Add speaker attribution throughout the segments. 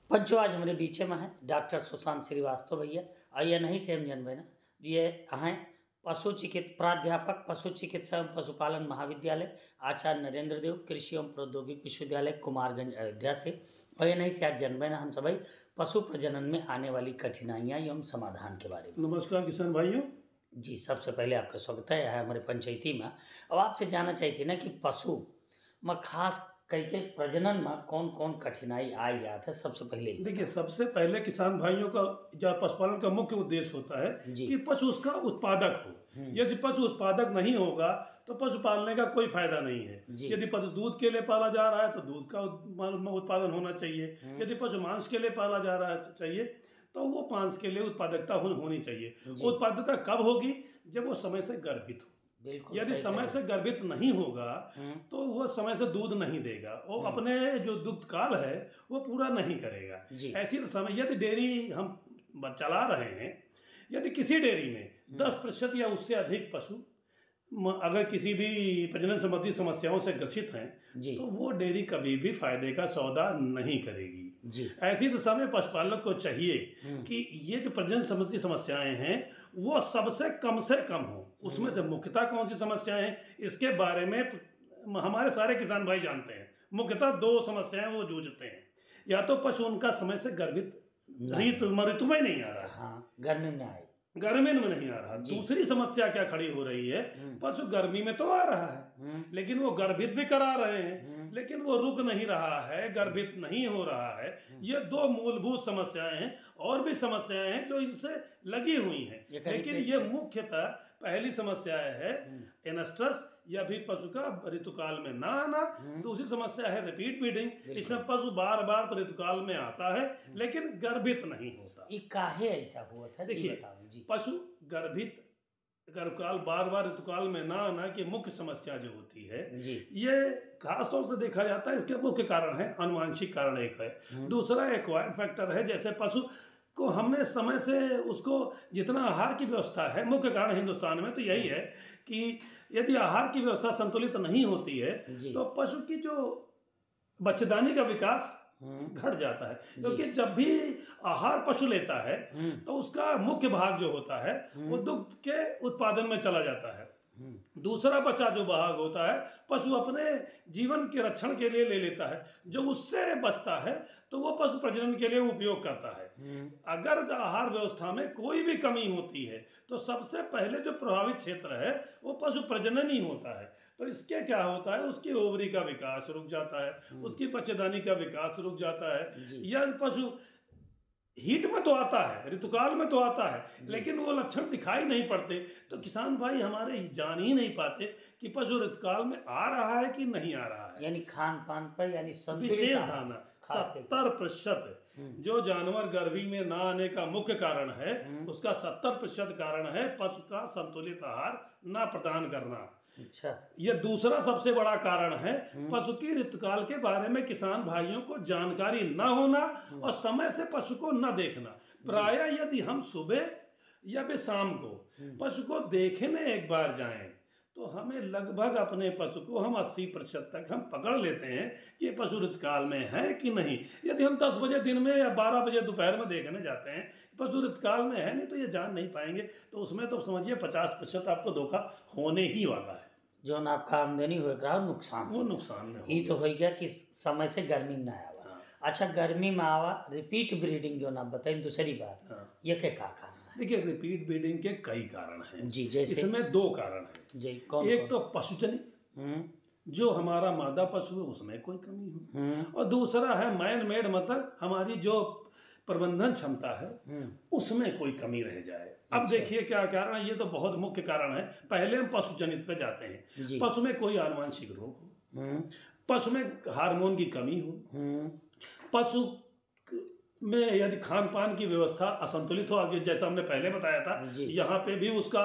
Speaker 1: पंचो आज हमारे बीच में है डॉक्टर सुशांत श्रीवास्तव भैया। आइए नहीं से हम जानबे ना, ये हैं पशु चिकित्सा प्राध्यापक पशु चिकित्सा एवं पशुपालन महाविद्यालय आचार्य नरेंद्र देव कृषि एवं प्रौद्योगिक विश्वविद्यालय कुमारगंज अयोध्या से। और ये नहीं से आज जानबे ना हम सभी पशु प्रजनन में आने वाली कठिनाइयाँ एवं समाधान के बारे में।
Speaker 2: नमस्कार किसान भाइयों
Speaker 1: जी, सबसे पहले आपका स्वागत है हमारे पंचायती में। अब आपसे जानना चाहिए ना कि पशु में खास कई के प्रजनन में कौन कौन कठिनाई आ जाता है। सबसे पहले
Speaker 2: देखिए, सबसे पहले किसान भाइयों का जो पशुपालन का मुख्य उद्देश्य होता है कि पशु उसका उत्पादक हो। यदि पशु उत्पादक नहीं होगा तो पशु पालने का कोई फायदा नहीं है। यदि पशु दूध के लिए पाला जा रहा है तो दूध का उत्पादन होना चाहिए। यदि पशु मांस के लिए पाला जा रहा है चाहिए तो वो मांस के लिए उत्पादकता होनी चाहिए। उत्पादकता कब होगी? जब वो समय से गर्भित हो। यदि समय से गर्भित नहीं होगा तो वो समय से दूध नहीं देगा, वो अपने जो दुग्ध काल है वो पूरा नहीं करेगा। ऐसी समय यदि डेयरी हम चला रहे हैं, यदि किसी डेयरी में 10% या उससे अधिक पशु अगर किसी भी प्रजनन संबंधी समस्याओं से ग्रसित हैं तो वो डेयरी कभी भी फायदे का सौदा नहीं करेगी। ऐसी दशा में पशुपालक को चाहिए कि ये जो प्रजनन संबंधी समस्याएं हैं वो सबसे कम हो। उसमें से मुख्यतः कौन सी समस्याएं हैं इसके बारे में हमारे सारे किसान भाई जानते हैं। मुख्यतः 2 समस्याएं वो जूझते हैं। या तो पशु उनका समय से गर्भित ऋतु में नहीं आ रहा, गर्मी में नहीं आ रहा। दूसरी समस्या क्या खड़ी हो रही है, पशु गर्मी में तो आ रहा है लेकिन वो गर्भित भी करा रहे हैं लेकिन वो रुक नहीं रहा है, गर्भित नहीं हो रहा है। ये 2 मूलभूत समस्याएं हैं। और भी समस्याएं हैं जो इनसे लगी हुई हैं, लेकिन ये मुख्यतः पहली समस्या है एनस्ट्रस या भी पशु का ऋतुकाल में ना आना। दूसरी समस्या है रिपीट ब्रीडिंग। इसमें पशु बार बार तो ऋतुकाल में आता है लेकिन गर्भित नहीं होता।
Speaker 1: ये काहे ऐसा हुआ था?
Speaker 2: देखिए, पशु गर्भकाल बार बार ऋतुकाल में ना आना की मुख्य समस्या जो होती है ये खासतौर से देखा जाता है। इसके मुख्य कारण है अनुवांशिक कारण एक है, दूसरा एक्वायर्ड फैक्टर है। जैसे पशु को हमने समय से उसको जितना आहार की व्यवस्था है, मुख्य कारण हिंदुस्तान में तो यही है कि यदि आहार की व्यवस्था संतुलित नहीं होती है तो पशु की जो बच्चेदानी का विकास घट जाता है। क्योंकि जब भी आहार पशु लेता है तो उसका मुख्य भाग जो होता है वो दुग्ध के उत्पादन में चला जाता है। दूसरा बचा जो भाग होता है पशु अपने जीवन के रक्षण के लिए ले लेता है। जो उससे बचता है तो वो पशु प्रजनन के लिए उपयोग करता है। अगर आहार व्यवस्था में कोई भी कमी होती है तो सबसे पहले जो प्रभावित क्षेत्र है वो पशु प्रजनन ही होता है। तो इसके क्या होता है, उसकी ओवरी का विकास रुक जाता है, उसकी बच्चेदानी का विकास रुक जाता है। यह पशु हीट में तो आता है, ऋतुकाल में तो आता है लेकिन वो लक्षण दिखाई नहीं पड़ते। तो किसान भाई हमारे जान ही नहीं पाते कि पशु ऋतुकाल में आ रहा है कि नहीं आ रहा है।
Speaker 1: यानी खान पान पर यानी
Speaker 2: विशेष ध्यान 70% जो जानवर गर्भी में ना आने का मुख्य कारण है उसका 70% कारण है पशु का संतुलित आहार ना प्रदान करना।
Speaker 1: अच्छा,
Speaker 2: यह दूसरा सबसे बड़ा कारण है पशु की ऋतुकाल के बारे में किसान भाइयों को जानकारी न होना और समय से पशु को न देखना। प्रायः यदि हम सुबह या फिर शाम को पशु को देखने एक बार जाएं तो हमें लगभग अपने पशु को हम 80% तक हम पकड़ लेते हैं कि ये पशु ऋतुकाल में है कि नहीं। यदि हम 10 बजे दिन में या 12 बजे दोपहर में देखने जाते हैं पशु ऋतुकाल में है नहीं तो ये जान नहीं पाएंगे। तो उसमें तो समझिए 50% आपको धोखा होने ही वाला है।
Speaker 1: जो ना आपका आमदनी होगा नुकसान,
Speaker 2: वो नुकसान में
Speaker 1: ये तो हो गया कि समय से गर्मी में आवा। अच्छा, गर्मी में आवा रिपीट ब्रीडिंग जो ना बताइए दूसरी बात ये क्या कारण है?
Speaker 2: देखिए, रिपीट ब्रीडिंग के कई कारण हैं
Speaker 1: जी, जैसे
Speaker 2: इसमें 2 कारण हैं
Speaker 1: जी।
Speaker 2: एक तो पशुजनित जो हमारा मादा पशु है उसमें कोई कमी हो, और दूसरा है मैन मेड मतलब हमारी जो प्रबंधन क्षमता है उसमें कोई कमी रह जाए। अब देखिए क्या कारण है, ये तो बहुत मुख्य कारण है। पहले हम पशुजनित पे जाते हैं। पशु में कोई आनुवंशिक रोग हो, पशु में हार्मोन की कमी हो, पशु में यदि खान पान की व्यवस्था असंतुलित हो, आगे जैसा हमने पहले बताया था यहाँ पे भी उसका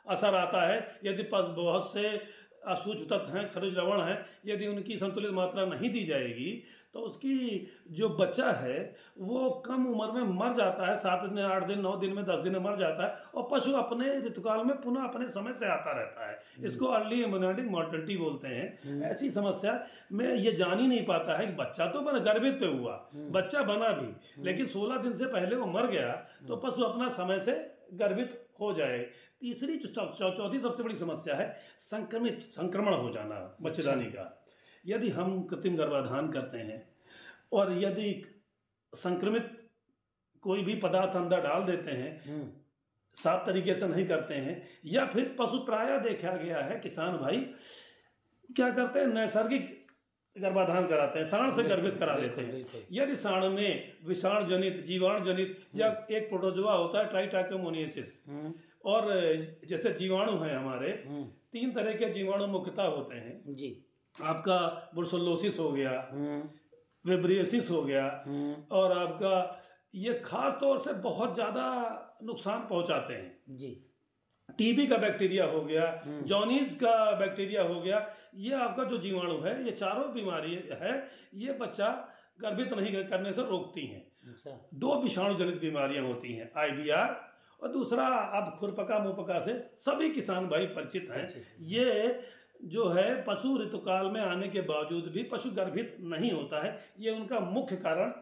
Speaker 2: असर आता है। यदि बहुत से सूक्ष्म तत्व हैं, खनिज लवण हैं, यदि उनकी संतुलित मात्रा नहीं दी जाएगी तो उसकी जो बच्चा है वो कम उम्र में मर जाता है, 7 दिन 8 दिन 9 दिन में 10 दिन में मर जाता है, और पशु अपने ऋतुकाल में पुनः अपने समय से आता रहता है। इसको अर्ली एम्ब्रियोनिक मॉर्टेलिटी बोलते हैं। ऐसी समस्या में ये जान ही नहीं पाता है कि बच्चा तो बना, गर्भित पे हुआ, बच्चा बना भी, लेकिन 16 दिन से पहले वो मर गया, तो पशु अपना समय से गर्भित हो जाए। तीसरी चौथी सबसे बड़ी समस्या है संक्रमण हो जाना बच्चेदानी का। यदि हम कृत्रिम गर्भाधान करते हैं और यदि संक्रमित कोई भी पदार्थ अंदर डाल देते हैं, साफ तरीके से नहीं करते हैं, या फिर पशु प्रायः देखा गया है किसान भाई क्या करते हैं, नैसर्गिक गर्भाधान कराते हैं, साँड से गर्भित करा देते हैं। यदि साँड में विषाणु जनित, जीवाणु जनित या एक प्रोटोजोआ होता है ट्राइकोमोनियासिस, और जैसे जीवाणु हैं हमारे 3 तरह के जीवाणु मुख्यतः होते हैं जी। आपका ब्रुसेलोसिस हो गया, वेब्रियोसिस हो गया, और आपका ये खास तौर से बहुत ज़्यादा नुकसान पहुंचाते हैं जी। टीबी का बैक्टीरिया हो गया, जॉनीज का बैक्टीरिया हो गया, ये आपका जो जीवाणु है, ये चारों बीमारी है, ये बच्चा गर्भित नहीं करने से रोकती हैं। अच्छा। 2 विषाणु जनित बीमारियां होती हैं, IBR, और दूसरा अब खुरपका मुंहपका से सभी किसान भाई परिचित हैं। ये जो है पशु ऋतुकाल में आने के बावजूद भी पशु गर्भित नहीं होता है, ये उनका मुख्य कारण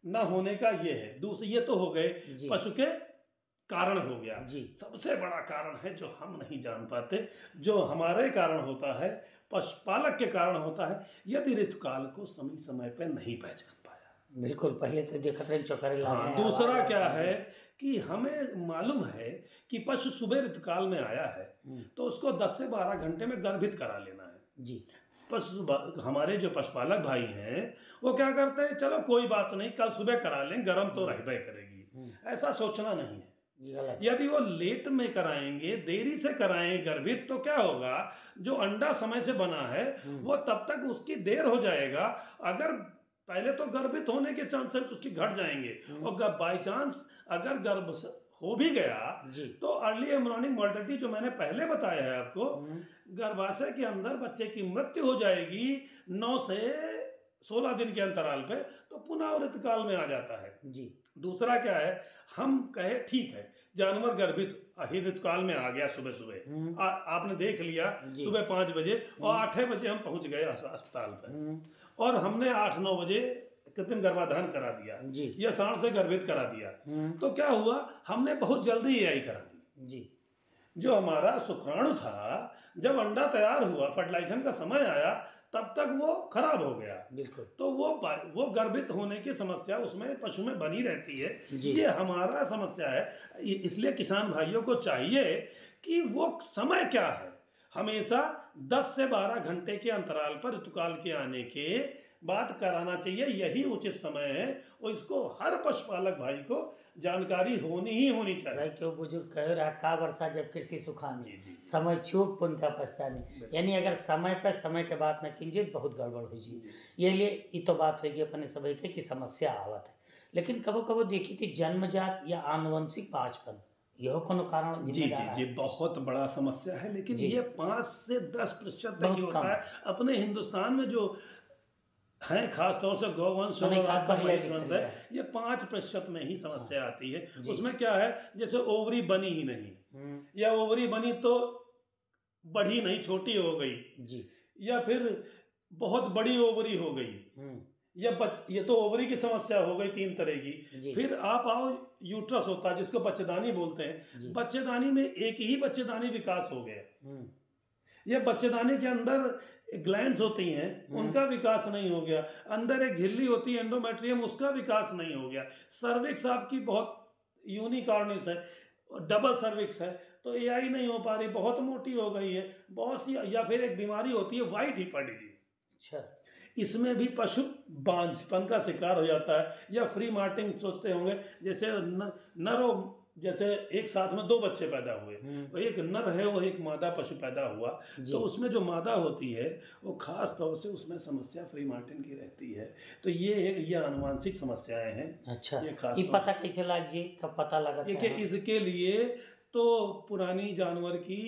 Speaker 2: न होने का ये है। दूसरे ये तो हो गए पशु के कारण हो गया जी। सबसे बड़ा कारण है जो हम नहीं जान पाते, जो हमारे कारण होता है, पशुपालक के कारण होता है, यदि ऋतुकाल को समय समय पर नहीं पहचान पाया।
Speaker 1: बिल्कुल, पहले तो देखते रहे चौकारी।
Speaker 2: हाँ, दूसरा क्या है कि हमें मालूम है कि पशु सुबह ऋतुकाल में आया है तो उसको 10 से 12 घंटे में गर्भित करा लेना है जी। हमारे जो पशुपालक भाई हैं वो क्या करते हैं, चलो कोई बात नहीं, कल सुबह करा लें, गर्म तो रहबे करेगी, ऐसा सोचना नहीं है। यदि वो लेट में कराएंगे, देरी से कराएंगे गर्भित, तो क्या होगा, जो अंडा समय से बना है वो तब तक उसकी देर हो जाएगा। अगर पहले तो गर्भित होने के चांसेस उसकी घट जाएंगे, और बाई चांस अगर गर्भ हो भी गया तो अर्ली एम्ब्रियोनिक मॉर्टेलिटी जो मैंने पहले बताया है आपको, गर्भाशय के अंदर बच्चे की मृत्यु हो जाएगी 9 से 16 दिन के अंतराल पे, तो पुनः ऋतुकाल में आ जाता है जी। दूसरा क्या है, हम कहे ठीक है जानवर गर्भित ऋतुकाल में आ गया सुबह सुबह, आपने देख लिया सुबह 5 बजे, और 8 बजे हम पहुंच गए अस्पताल पर, और हमने 8-9 बजे कृत्रिम गर्भाधान करा दिया या साँड से गर्भित करा दिया, तो क्या हुआ, हमने बहुत जल्दी AI करा दी जी। जो हमारा शुक्राणु था, जब अंडा तैयार हुआ, फर्टिलाइजेशन का समय आया, तब तक वो खराब हो गया। बिल्कुल। तो वो गर्भित होने की समस्या उसमें पशु में बनी रहती है, ये हमारा समस्या है। इसलिए किसान भाइयों को चाहिए कि वो समय क्या है, हमेशा 10 से 12 घंटे के अंतराल पर ऋतुकाल के आने के बाद कराना चाहिए, यही उचित समय है, और इसको हर पशुपालक भाई को जानकारी होनी चाहिए।
Speaker 1: क्यों बुजुर्ग कह रहा का वर्षा जब कृषि सुखानी, समय चूक पुन का पछतानी, यानी अगर समय पर समय के बात न कीजिए बहुत गड़बड़ हो जी। ये लिए ये तो बात होगी अपने सभी के कि समस्या आवत है, लेकिन कबो कबो देखी थी जन्मजात या आनुवंशिक पाँचपन, यह कोनो कारण
Speaker 2: जी बहुत बड़ा समस्या है, लेकिन ये 5 से 10% तक ही होता है। अपने हिंदुस्तान में जो है खास तौर से गौवंश और महिष है, ये 5% में ही समस्या आती है। उसमें क्या है, जैसे ओवरी बनी ही नहीं, या ओवरी बनी तो बढ़ी नहीं, छोटी हो गई जी, या फिर बहुत बड़ी ओवरी हो गई, ये तो ओवरी की समस्या हो गई 3 तरह की। फिर आप आओ यूट्रस होता है जिसको बच्चेदानी बोलते हैं, बच्चेदानी में एक ही बच्चेदानी विकास हो गया, ये बच्चेदानी के अंदर ग्लैंड्स होती हैं, उनका विकास नहीं हो गया, अंदर एक झिल्ली होती है एंडोमेट्रियम, उसका विकास नहीं हो गया, सर्विक्स आपकी बहुत यूनिकॉर्निस है, डबल सर्विक्स है, तो AI नहीं हो पा रही, बहुत मोटी हो गई है, बहुत सी, या फिर एक बीमारी होती है व्हाइट हिपर डिजीज। अच्छा, इसमें भी पशु बांझपन का शिकार हो जाता है, या फ्री मार्टिंग सोचते होंगे, जैसे नर, जैसे एक साथ में 2 बच्चे पैदा हुए, तो एक नर है वो एक मादा पशु पैदा हुआ, तो उसमें जो मादा होती है वो खास तौर से उसमें समस्या फ्री मार्टिन की रहती है, तो ये आनुवांशिक समस्याएं हैं।
Speaker 1: अच्छा, ये पता कैसे लग जी, कब पता लगा?
Speaker 2: इसके लिए तो पुरानी जानवर की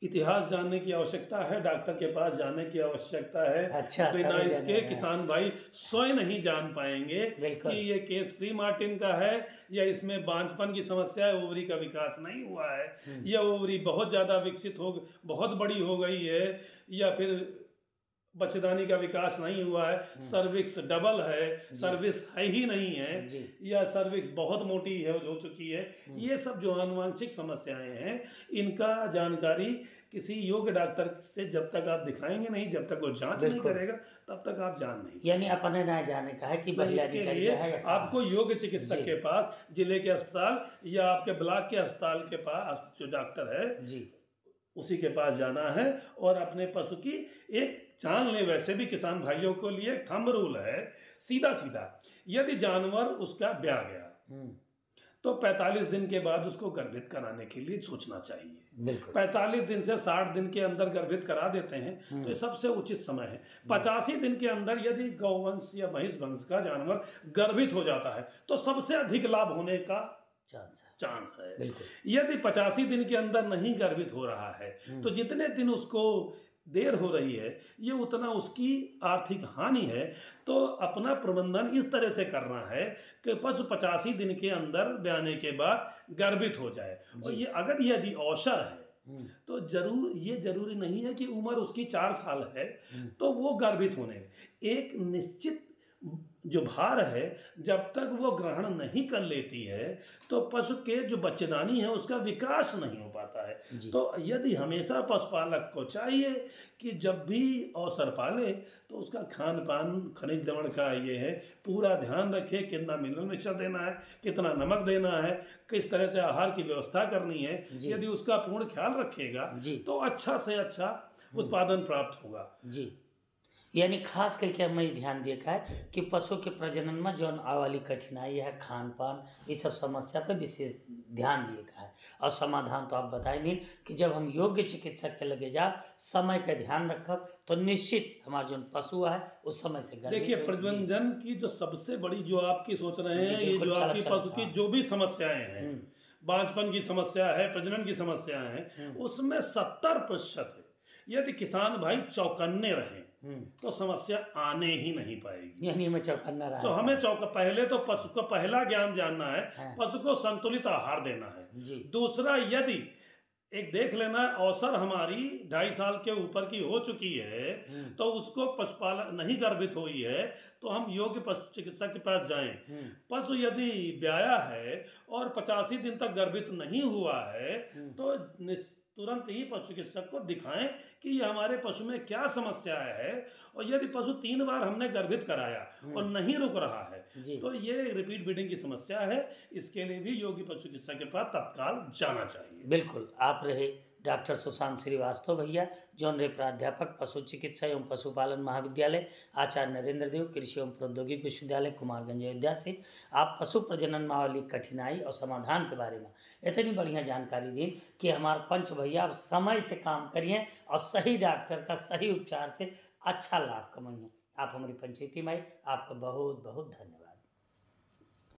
Speaker 2: इतिहास जानने की आवश्यकता है, डॉक्टर के पास जाने की आवश्यकता है।
Speaker 1: अच्छा,
Speaker 2: बिना इसके किसान भाई स्वयं नहीं जान पाएंगे कि ये केस फ्री मार्टिन का है या इसमें बांझपन की समस्या है, ओवरी का विकास नहीं हुआ है, या ओवरी बहुत ज़्यादा विकसित हो, बहुत बड़ी हो गई है, या फिर बच्चेदानी का विकास नहीं हुआ है, सर्विक्स डबल है, सर्विस है ही नहीं है, या सर्विक्स बहुत मोटी है, हो चुकी है। ये सब जो आनुवांशिक समस्याएं हैं, इनका जानकारी किसी योग्य डॉक्टर से जब तक आप दिखाएंगे नहीं, जब तक वो जांच नहीं करेगा, तब तक आप जान नहीं।
Speaker 1: यानी अपने ना जाने का है कि
Speaker 2: इसके लिए आपको योग्य चिकित्सक के पास, जिले के अस्पताल या आपके ब्लॉक के अस्पताल के पास जो डॉक्टर है उसी के पास जाना है और अपने पशु की एक जान ले। वैसे भी किसान भाइयों को लिए थंब रूल है, सीधा सीधा, यदि जानवर उसका ब्याह गया तो 45 दिन के बाद उसको गर्भित कराने के लिए सोचना चाहिए। 45 दिन से 60 दिन के अंदर गर्भित करा देते हैं तो सबसे उचित समय है। 85 दिन के अंदर यदि गौवंश या महिष वंश का जानवर गर्भित हो जाता है तो सबसे अधिक लाभ होने का चांस है। यदि 85 दिन के अंदर नहीं गर्भित हो रहा है तो जितने दिन उसको देर हो रही है ये उतना उसकी आर्थिक हानि है। तो अपना प्रबंधन इस तरह से करना है कि पशु 85 दिन के अंदर ब्याने के बाद गर्भित हो जाए। और ये अगर यदि अवसर है तो जरूरी नहीं है कि उम्र उसकी 4 साल है तो वो गर्भित होने, एक निश्चित जो भार है जब तक वो ग्रहण नहीं कर लेती है तो पशु के जो बच्चेदानी है उसका विकास नहीं हो पाता है। तो यदि हमेशा पशुपालक को चाहिए कि जब भी अवसर पाले तो उसका खान पान, खनिज लवण का ये है पूरा ध्यान रखे, कितना मिनरल मिक्सचर देना है, कितना नमक देना है, किस तरह से आहार की व्यवस्था करनी है। यदि उसका पूर्ण ख्याल रखेगा तो अच्छा से अच्छा उत्पादन प्राप्त होगा।
Speaker 1: यानी खास करके हमें ध्यान दिया है कि पशु के प्रजनन में जो आवाली कठिनाई है, खान पान, ये सब समस्या पे विशेष ध्यान दिया है। और समाधान तो आप बताएंगे कि जब हम योग्य चिकित्सक के लगे जा, समय का ध्यान रखब तो निश्चित हमारा जो पशु है उस समय से
Speaker 2: देखिए प्रबंधन की जो सबसे बड़ी जो आपकी सोच रहे हैं, ये जो आपकी पशु की जो भी समस्याएं हैं, बांझपन की समस्या है, प्रजनन की समस्या है, उसमें 70% है। यदि किसान भाई चौकन्ने रहें तो समस्या आने ही नहीं पाएगी।
Speaker 1: यानी हमें चौकन्ना रहा
Speaker 2: तो हमें पहले तो पशु को पहला ज्ञान जानना है, पशु को संतुलित आहार देना है। दूसरा, यदि एक देख लेना अवसर हमारी 2.5 साल के ऊपर की हो चुकी है तो उसको पशुपालन नहीं गर्भित हुई है तो हम योग्य पशु चिकित्सक के पास जाएं। पशु यदि ब्याया है और 85 दिन तक गर्भित नहीं हुआ है तो तुरंत ही पशु चिकित्सक को दिखाएं कि ये हमारे पशु में क्या समस्या है। और यदि पशु 3 बार हमने गर्भित कराया और नहीं रुक रहा है तो ये रिपीट ब्रीडिंग की समस्या है। इसके लिए भी योग्य पशु चिकित्सक के पास तत्काल जाना चाहिए।
Speaker 1: बिल्कुल। आप रहे डॉक्टर सुशांत श्रीवास्तव भैया, जो रहे प्राध्यापक पशु चिकित्सा एवं पशुपालन महाविद्यालय, आचार्य नरेंद्र देव, कृषि एवं प्रौद्योगिकी विश्वविद्यालय, कुमारगंज, अयोध्या से आप पशु प्रजनन में वाली कठिनाई और समाधान के बारे में इतनी बढ़िया जानकारी दी कि हमारे पंच भैया आप समय से काम करिए और सही डॉक्टर का सही उपचार से अच्छा लाभ कमाइए। आप हमारी पंचायती माई, आपका बहुत बहुत धन्यवाद।